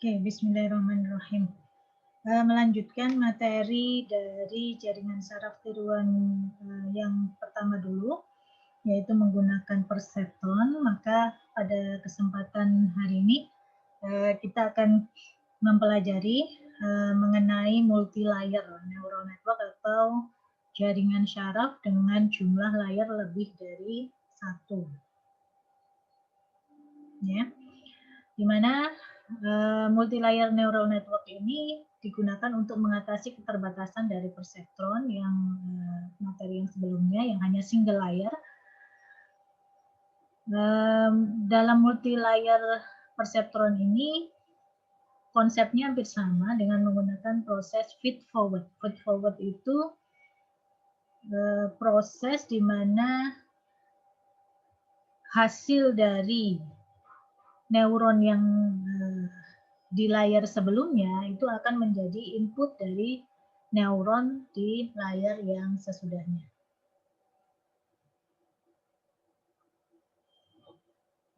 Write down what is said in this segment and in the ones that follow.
Oke, bismillahirrahmanirrahim. Melanjutkan materi dari jaringan saraf tiruan yang pertama dulu, yaitu menggunakan perseptron. Maka pada kesempatan hari ini kita akan mempelajari mengenai multi-layer neural network atau jaringan saraf dengan jumlah layar lebih dari satu. Ya, dimana multi-layer neural network ini digunakan untuk mengatasi keterbatasan dari perseptron yang materi yang sebelumnya yang hanya single layer. Dalam multi-layer perseptron ini konsepnya hampir sama dengan menggunakan proses feed forward. Feed forward itu proses di mana hasil dari neuron yang di layar sebelumnya itu akan menjadi input dari neuron di layar yang sesudahnya.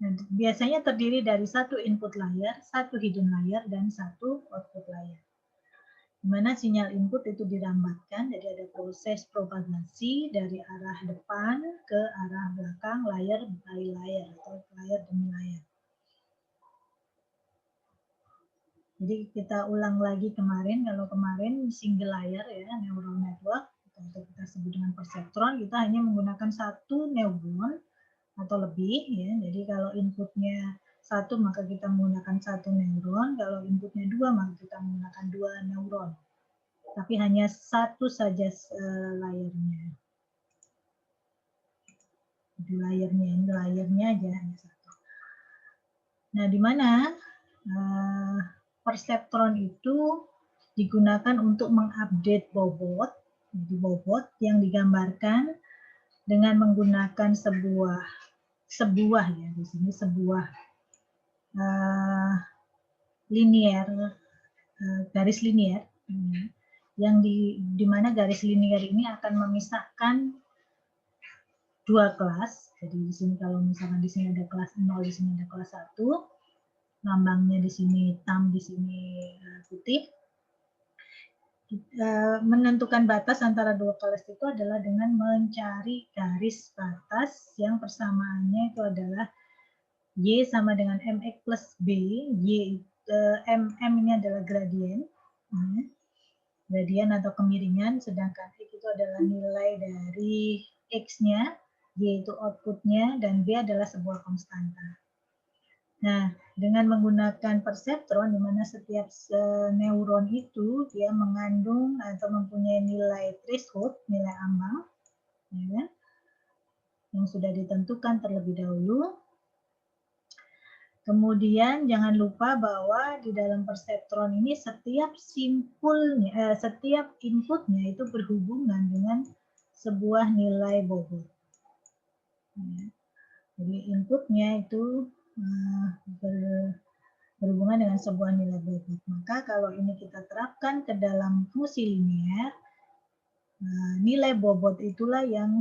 Nah, biasanya terdiri dari satu input layar, satu hidden layer, dan satu output layer. Di mana sinyal input itu dirambatkan, jadi ada proses propagasi dari arah depan ke arah belakang layar by layer atau layar demi layar. Jadi kita ulang lagi kemarin, kalau kemarin single layer ya, neural network, atau kita sebut dengan perseptron, kita hanya menggunakan satu neuron atau lebih ya. Jadi kalau inputnya satu maka kita menggunakan satu neuron, kalau inputnya dua maka kita menggunakan dua neuron. Tapi hanya satu saja layarnya. Di layarnya aja hanya satu. Nah, di mana perseptron itu digunakan untuk mengupdate bobot, jadi bobot yang digambarkan dengan menggunakan sebuah ya di sini sebuah garis linier yang di mana garis linier ini akan memisahkan dua kelas. Jadi di sini kalau misalkan di sini ada kelas 0, di sini ada kelas 1, lambangnya di sini hitam, di sini putih. Menentukan batas antara dua kelas itu adalah dengan mencari garis batas yang persamaannya itu adalah Y sama dengan MX plus B. M ini adalah gradien. Gradien atau kemiringan, sedangkan X itu adalah nilai dari X-nya, Y itu output-nya, dan B adalah sebuah konstanta. Nah, dengan menggunakan perseptron, di mana setiap neuron itu dia mengandung atau mempunyai nilai threshold, nilai ambang, ya, yang sudah ditentukan terlebih dahulu. Kemudian jangan lupa bahwa di dalam perseptron ini setiap inputnya itu berhubungan dengan sebuah nilai bobot. Jadi inputnya itu berhubungan dengan sebuah nilai bobot. Maka kalau ini kita terapkan ke dalam fungsi linier, nilai bobot itulah yang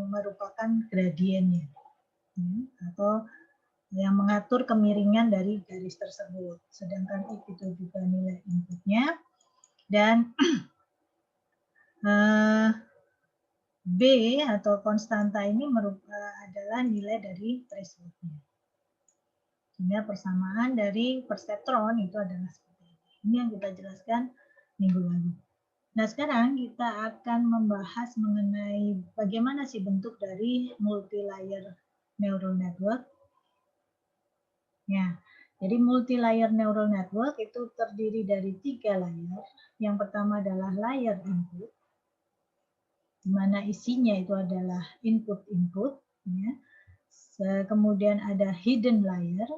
merupakan gradiennya, atau yang mengatur kemiringan dari garis tersebut. Sedangkan X itu juga nilai inputnya, dan B atau konstanta ini adalah nilai dari thresholdnya. Sehingga persamaan dari perseptron itu adalah seperti ini. Ini yang kita jelaskan minggu lalu. Nah, sekarang kita akan membahas mengenai bagaimana sih bentuk dari multi-layer neural network. Ya, jadi multi-layer neural network itu terdiri dari 3 layer. Yang pertama adalah layer input, di mana isinya itu adalah input-input. Ya. Kemudian ada hidden layer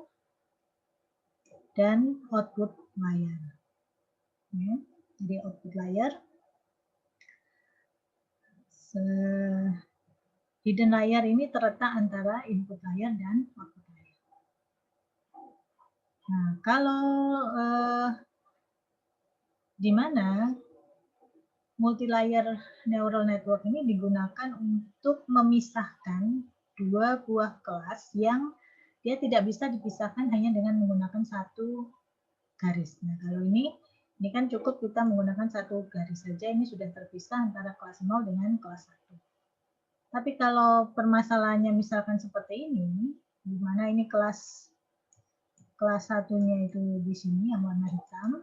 dan output layer. Ya, jadi output layer. Hidden layer ini terletak antara input layer dan output layer. Nah, kalau di mana multi-layer neural network ini digunakan untuk memisahkan dua buah kelas yang dia tidak bisa dipisahkan hanya dengan menggunakan satu garis. Nah, kalau ini kan cukup kita menggunakan satu garis saja, ini sudah terpisah antara kelas 0 dengan kelas 1. Tapi kalau permasalahannya misalkan seperti ini, di mana ini kelas satunya itu di sini yang warna hitam,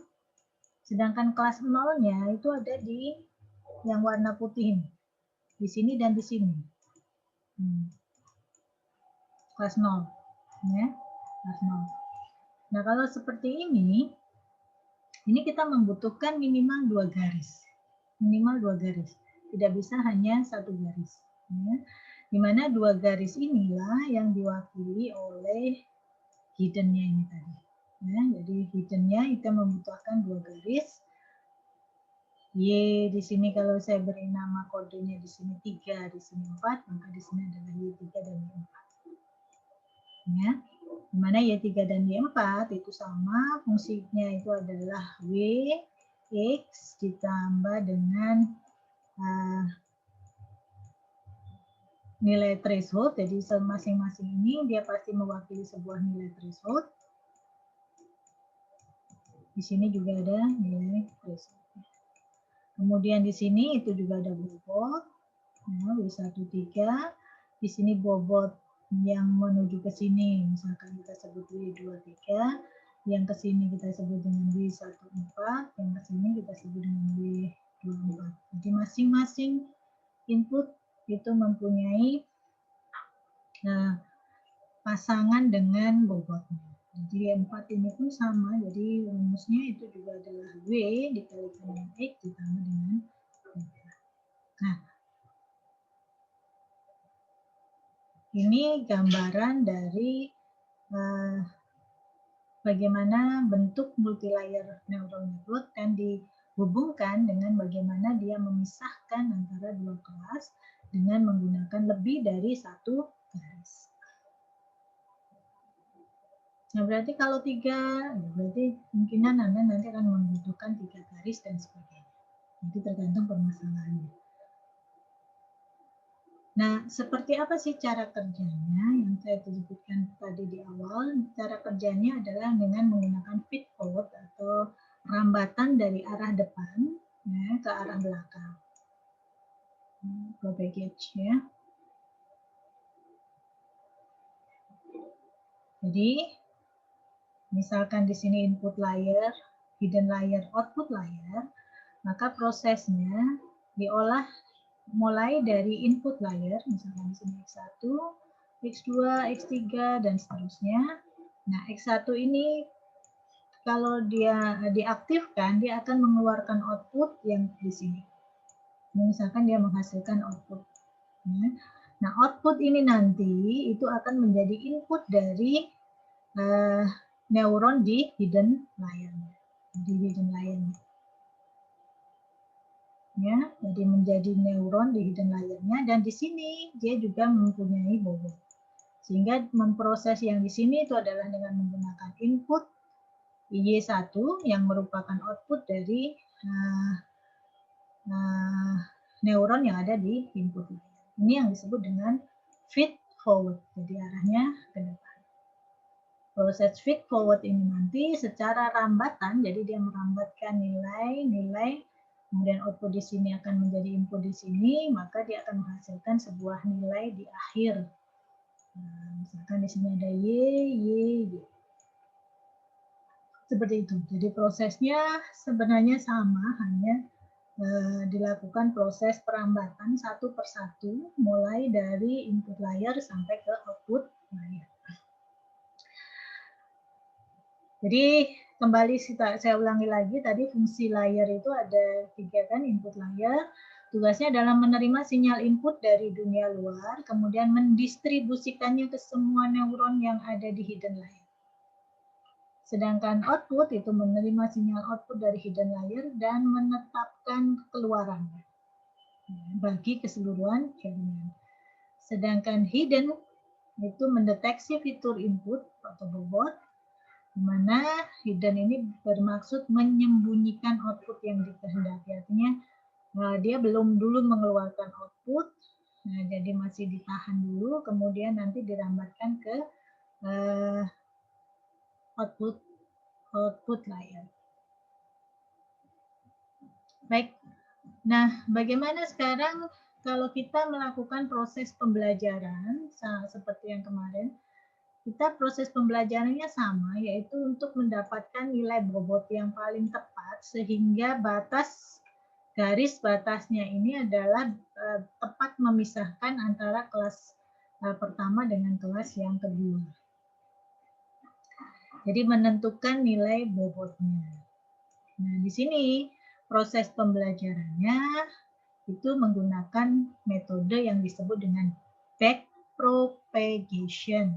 sedangkan kelas 0-nya itu ada di yang warna putih ini, di sini dan di sini. Kelas 0, ya, kelas 0. Nah, kalau seperti ini kita membutuhkan minimal 2 garis. Minimal 2 garis. Tidak bisa hanya 1 garis. Ya. Di mana 2 garis inilah yang diwakili oleh hidden-nya ini tadi. Ya, jadi hidden-nya kita membutuhkan 2 garis. Y di sini kalau saya beri nama kodenya di sini 3, di sini 4, maka di sini adalah Y3 dan Y4. Ya. Di mana Y3 dan Y4 itu sama, fungsinya itu adalah W, X ditambah dengan nilai threshold. Jadi masing-masing ini dia pasti mewakili sebuah nilai threshold. Di sini juga ada nilai threshold. Kemudian di sini itu juga ada bobot, W13. Di sini bobot yang menuju ke sini, misalkan kita sebut W23, yang ke sini kita sebut dengan W14, yang ke sini kita sebut dengan W24. Jadi masing-masing input itu mempunyai pasangan dengan bobotnya. Jadi 4 ini pun sama, jadi rumusnya itu juga adalah W dikalikan dengan X ditambah dengan 3. Nah, ini gambaran dari bagaimana bentuk multilayer neural network dan dihubungkan dengan bagaimana dia memisahkan antara dua kelas dengan menggunakan lebih dari satu garis. Nah, berarti kalau 3, berarti kemungkinan Anda nanti akan membutuhkan 3 garis dan sebagainya. Jadi tergantung permasalahannya. Nah, seperti apa sih cara kerjanya yang saya sebutkan tadi di awal? Cara kerjanya adalah dengan menggunakan feed forward atau rambatan dari arah depan ya, ke arah belakang. Go package ya. Jadi, misalkan di sini input layer, hidden layer, output layer, maka prosesnya diolah mulai dari input layer, misalkan di sini X1, X2, X3, dan seterusnya. Nah, X1 ini kalau dia diaktifkan, dia akan mengeluarkan output yang di sini. Misalkan dia menghasilkan output. Nah, output ini nanti itu akan menjadi input dari neuron di hidden layer. Ya, jadi menjadi neuron di hidden layer-nya, dan di sini dia juga mempunyai bobot. Sehingga memproses yang di sini itu adalah dengan menggunakan input Y1 yang merupakan output dari neuron yang ada di input layer. Ini yang disebut dengan feed forward, jadi arahnya ke depan. Proses feed forward ini nanti secara rambatan, jadi dia merambatkan nilai, kemudian output di sini akan menjadi input di sini, maka dia akan menghasilkan sebuah nilai di akhir. Nah, misalkan di sini ada Y. Seperti itu. Jadi prosesnya sebenarnya sama, hanya dilakukan proses perambatan satu persatu, mulai dari input layer sampai ke output layer. Jadi kembali saya ulangi lagi, tadi fungsi layer itu ada 3 kan, input layer. Tugasnya adalah menerima sinyal input dari dunia luar, kemudian mendistribusikannya ke semua neuron yang ada di hidden layer. Sedangkan output itu menerima sinyal output dari hidden layer dan menetapkan keluarannya bagi keseluruhan jaringan. Sedangkan hidden itu mendeteksi fitur input atau bobot, di mana hidden ini bermaksud menyembunyikan output yang dikehendaki. Artinya dia belum dulu mengeluarkan output, jadi masih ditahan dulu, kemudian nanti dirambatkan ke output output layer. Baik, nah bagaimana sekarang kalau kita melakukan proses pembelajaran seperti yang kemarin, kita proses pembelajarannya sama, yaitu untuk mendapatkan nilai bobot yang paling tepat sehingga garis batasnya ini adalah tepat memisahkan antara kelas pertama dengan kelas yang kedua. Jadi menentukan nilai bobotnya. Nah, di sini proses pembelajarannya itu menggunakan metode yang disebut dengan backpropagation.